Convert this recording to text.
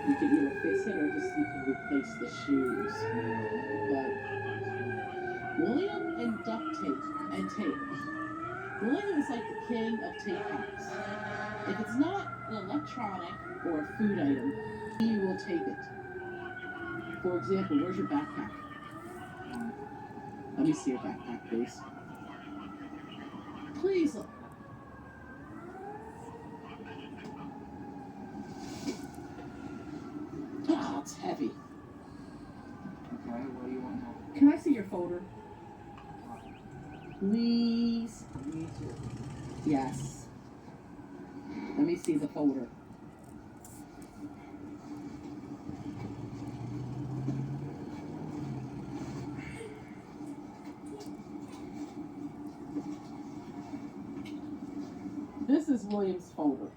You can either fix it or just you can replace the shoes. But William and duct tape and tape. William is like the king of tape packs. If it's not an electronic or a food item, he will tape it. For example, where's your backpack? Let me see your backpack, please. Please look. Oh, it's heavy. Okay, what do you want now? Can I see your folder? Please. Me too. Yes. Let me see the folder. This is William's folder.